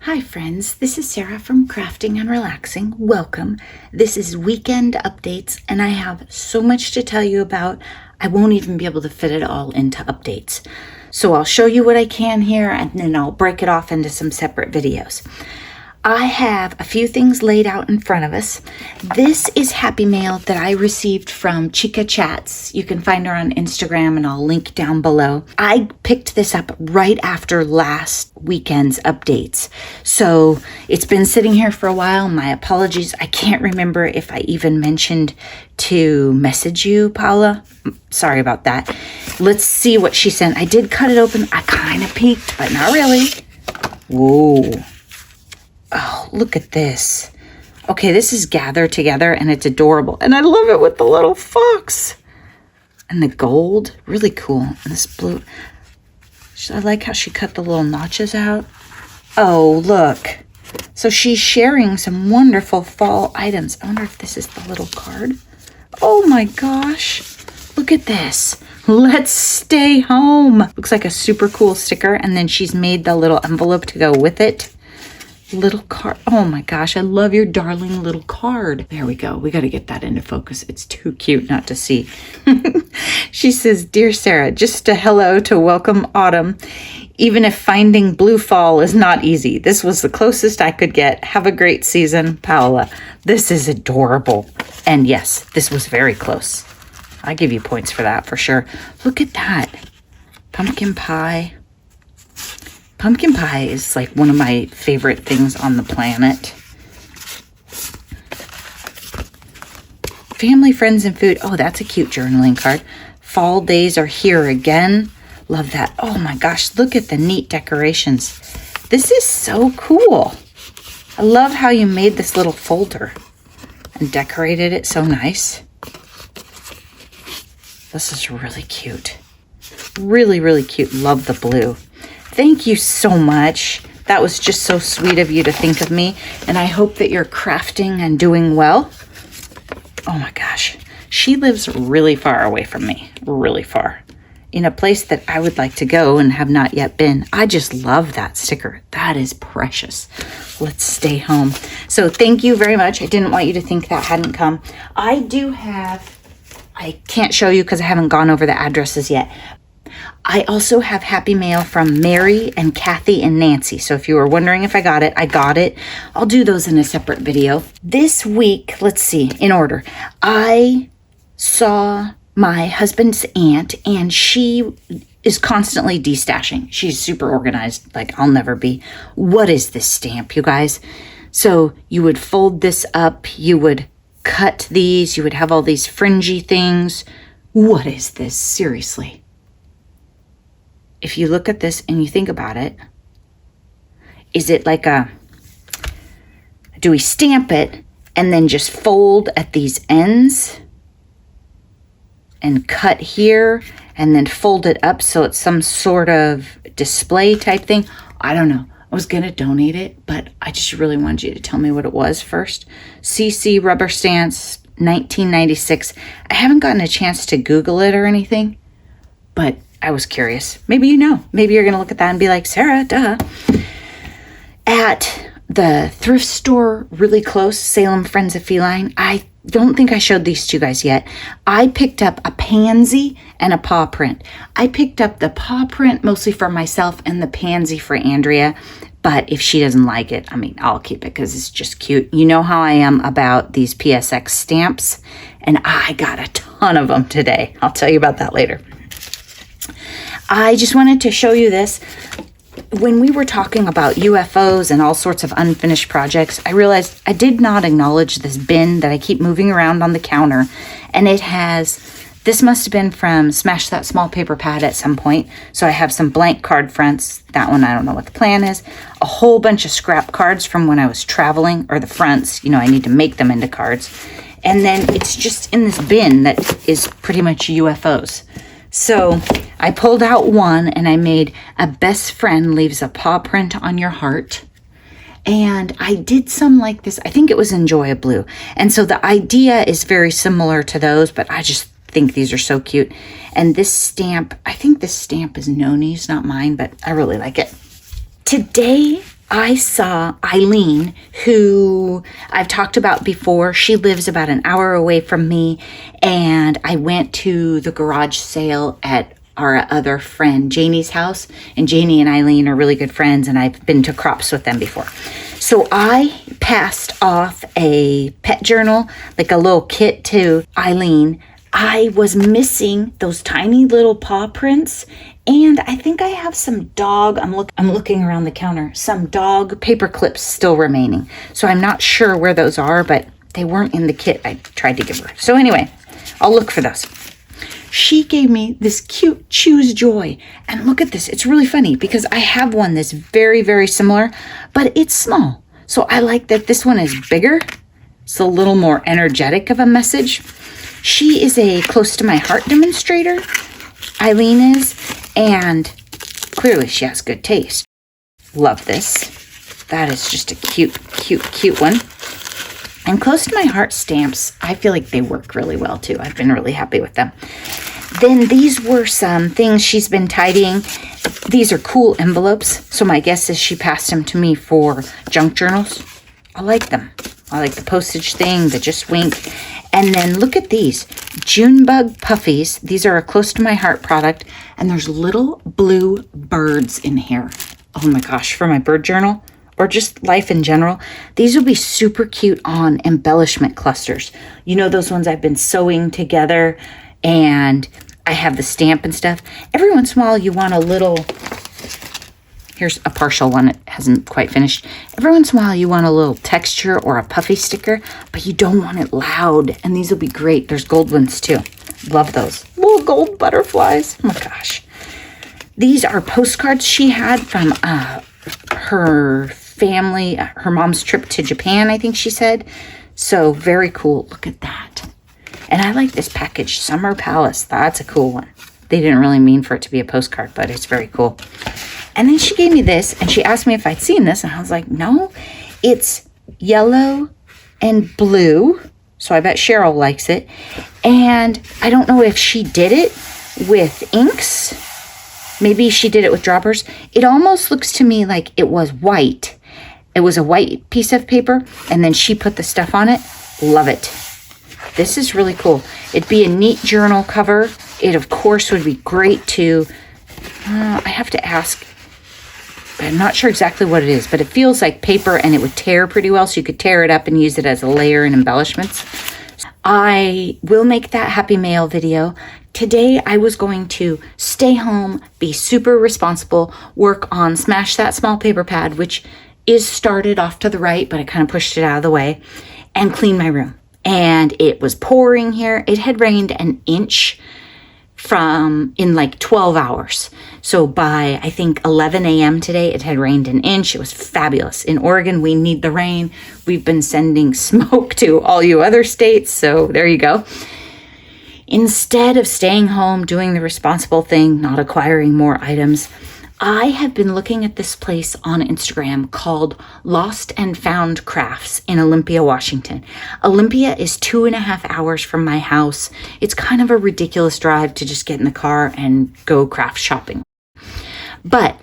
Hi friends, this is Sarah from Crafting and Relaxing. Welcome. This is weekend updates and I have so much to tell you about. I won't even be able to fit it all into updates. So I'll show you what I can here and then I'll break it off into some separate videos. I have a few things laid out in front of us. This is Happy Mail that I received from Chica Chats. You can find her on Instagram and I'll link down below. I picked this up right after last weekend's updates. So it's been sitting here for a while. My apologies. I can't remember if I even mentioned to message you, Paula. Sorry about that. Let's see what she sent. I did cut it open. I kind of peeked, but not really. Whoa. Oh, look at this. Okay, this is gathered together and it's adorable. And I love it with the little fox. And the gold, really cool. And this blue. I like how she cut the little notches out. Oh, look. So she's sharing some wonderful fall items. I wonder if this is the little card. Oh my gosh. Look at this. Let's stay home. Looks like a super cool sticker. And then she's made the little envelope to go with it. Little card. Oh my gosh, I love your darling little card. There we go. We got to get that into focus. It's too cute not to see. She says, "Dear Sarah, just a hello to welcome autumn. Even if finding blue fall is not easy, this was the closest I could get. Have a great season, Paola." This is adorable. And yes, this was very close. I give you points for that for sure. Look at that. Pumpkin pie. Pumpkin pie is like one of my favorite things on the planet. Family, friends, and food. Oh, that's a cute journaling card. Fall days are here again. Love that. Oh my gosh, look at the neat decorations. This is so cool. I love how you made this little folder and decorated it so nice. This is really cute. Really, really cute. Love the blue. Thank you so much. That was just so sweet of you to think of me. And I hope that you're crafting and doing well. Oh my gosh. She lives really far away from me. Really far. In a place that I would like to go and have not yet been. I just love that sticker. That is precious. Let's stay home. So thank you very much. I didn't want you to think that hadn't come. I can't show you because I haven't gone over the addresses yet. I also have Happy Mail from Mary and Kathy and Nancy. So if you were wondering if I got it, I got it. I'll do those in a separate video. This week, let's see, in order. I saw my husband's aunt and she is constantly destashing. She's super organized, like I'll never be. What is this stamp, you guys? So you would fold this up, you would cut these, you would have all these fringy things. What is this? Seriously. If you look at this and you think about it, is it like do we stamp it and then just fold at these ends and cut here and then fold it up so it's some sort of display type thing? I don't know. I was going to donate it, but I just really wanted you to tell me what it was first. CC Rubber Stamps, 1996. I haven't gotten a chance to Google it or anything, but I was curious. Maybe you know. Maybe you're going to look at that and be like, Sarah, duh. At the thrift store really close, Salem Friends of Feline, I don't think I showed these to you guys yet. I picked up a pansy and a paw print. I picked up the paw print mostly for myself and the pansy for Andrea. But if she doesn't like it, I mean, I'll keep it because it's just cute. You know how I am about these PSX stamps. And I got a ton of them today. I'll tell you about that later. I just wanted to show you this. When we were talking about UFOs and all sorts of unfinished projects, I realized I did not acknowledge this bin that I keep moving around on the counter. And it has, this must have been from Smash That Small Paper Pad at some point. So I have some blank card fronts. That one, I don't know what the plan is. A whole bunch of scrap cards from when I was traveling, or the fronts. You know, I need to make them into cards. And then it's just in this bin that is pretty much UFOs. So I pulled out one and I made a best friend leaves a paw print on your heart. And I did some like this. I think it was Enjoy a Blue. And so the idea is very similar to those, but I just think these are so cute. And this stamp, I think this stamp is Noni's, not mine, but I really like it. Today I saw Eileen, who I've talked about before. She lives about an hour away from me, and I went to the garage sale at our other friend Janie's house, and Janie and Eileen are really good friends, and I've been to crops with them before. So I passed off a pet journal, like a little kit, to Eileen. I was missing those tiny little paw prints, and I think I have some dog, I'm looking around the counter, some dog paper clips still remaining. So I'm not sure where those are, but they weren't in the kit I tried to give her. So anyway, I'll look for those. She gave me this cute Choose Joy. And look at this. It's really funny because I have one that's very, very similar, but it's small. So I like that this one is bigger. It's a little more energetic of a message. She is a close to my heart demonstrator, Eileen is, and clearly she has good taste. Love this. That is just a cute, cute, cute one. And close to my heart stamps, I feel like they work really well too. I've been really happy with them. Then these were some things she's been tidying. These are cool envelopes. So my guess is she passed them to me for junk journals. I like them. I like the postage thing, the Just Wink. And then look at these Junebug puffies. These are a close to my heart product. And there's little blue birds in here. Oh my gosh, for my bird journal or just life in general. These will be super cute on embellishment clusters. You know, those ones I've been sewing together and I have the stamp and stuff. Every once in a while you want a little, here's a partial one, it hasn't quite finished. Every once in a while you want a little texture or a puffy sticker, but you don't want it loud. And these will be great. There's gold ones too. Love those. Little gold butterflies. Oh my gosh. These are postcards she had from her family, her mom's trip to Japan, I think she said. So very cool. Look at that. And I like this package, Summer Palace. That's a cool one. They didn't really mean for it to be a postcard, but it's very cool. And then she gave me this, and she asked me if I'd seen this, and I was like, no. It's yellow and blue, so I bet Cheryl likes it. And I don't know if she did it with inks. Maybe she did it with droppers. It almost looks to me like it was white. It was a white piece of paper, and then she put the stuff on it. Love it. This is really cool. It'd be a neat journal cover. It, of course, would be great to, I have to ask, I'm not sure exactly what it is, but it feels like paper and it would tear pretty well, so you could tear it up and use it as a layer in embellishments. I will make that Happy Mail video. Today, I was going to stay home, be super responsible, work on Smash That Small Paper Pad, which is started off to the right, but I kind of pushed it out of the way, and clean my room. And it was pouring here. It had rained an inch in like 12 hours. So by, I think, 11 a.m. today, it had rained an inch. It was fabulous. In Oregon, we need the rain. We've been sending smoke to all you other states. So there you go. Instead of staying home, doing the responsible thing, not acquiring more items, I have been looking at this place on Instagram called Lost and Found Crafts in Olympia, Washington. Olympia is 2.5 hours from my house. It's kind of a ridiculous drive to just get in the car and go craft shopping. But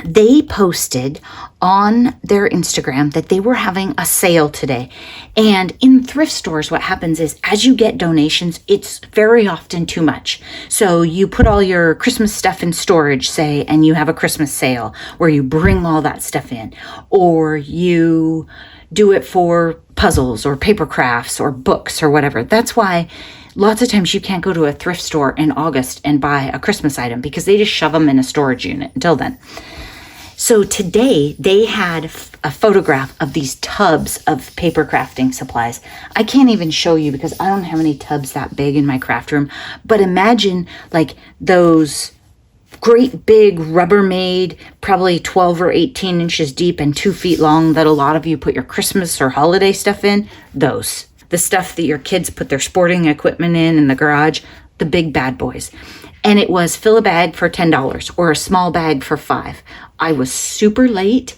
they posted on their Instagram that they were having a sale today. And in thrift stores, what happens is as you get donations, it's very often too much. So you put all your Christmas stuff in storage, say, and you have a Christmas sale where you bring all that stuff in. Or you do it for puzzles or paper crafts or books or whatever. That's why lots of times you can't go to a thrift store in August and buy a Christmas item because they just shove them in a storage unit until then. So today they had a photograph of these tubs of paper crafting supplies. I can't even show you because I don't have any tubs that big in my craft room. But imagine like those great big Rubbermaid, probably 12 or 18 inches deep and 2 feet long that a lot of you put your Christmas or holiday stuff in. Those. The stuff that your kids put their sporting equipment in the garage. The big bad boys. And it was fill a bag for $10 or a small bag for $5. I was super late.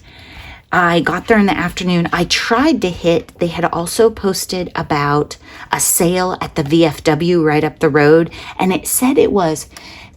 I got there in the afternoon. I tried to hit, they had also posted about a sale at the VFW right up the road. And it said it was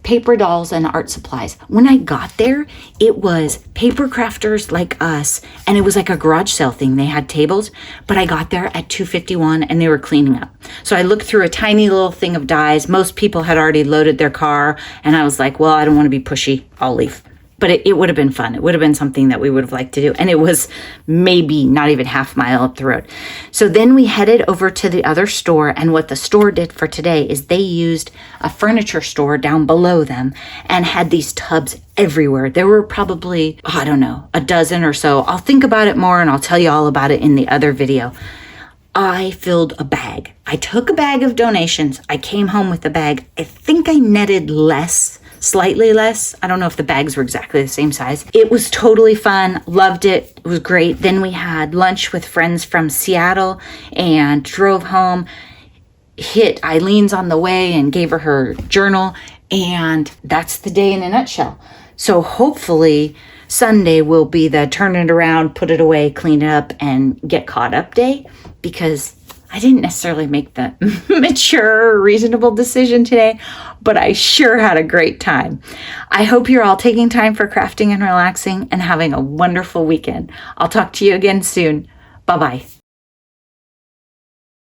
paper dolls and art supplies. When I got there, it was paper crafters like us, and it was like a garage sale thing. They had tables, but I got there at 2:51 and they were cleaning up. So I looked through a tiny little thing of dies. Most people had already loaded their car, and I was like, well, I don't want to be pushy. I'll leave. But it would have been fun. It would have been something that we would have liked to do. And it was maybe not even half a mile up the road. So then we headed over to the other store. And what the store did for today is they used a furniture store down below them and had these tubs everywhere. There were probably, I don't know, a dozen or so. I'll think about it more and I'll tell you all about it in the other video. I filled a bag. I took a bag of donations. I came home with a bag. I think I netted less, slightly less. I don't know if the bags were exactly the same size. It was totally fun. Loved it. It was great. Then we had lunch with friends from Seattle and drove home, hit Eileen's on the way and gave her journal. And that's the day in a nutshell. So hopefully Sunday will be the turn it around, put it away, clean it up, and get caught up day, because I didn't necessarily make the mature, reasonable decision today, but I sure had a great time. I hope you're all taking time for crafting and relaxing and having a wonderful weekend. I'll talk to you again soon. Bye-bye.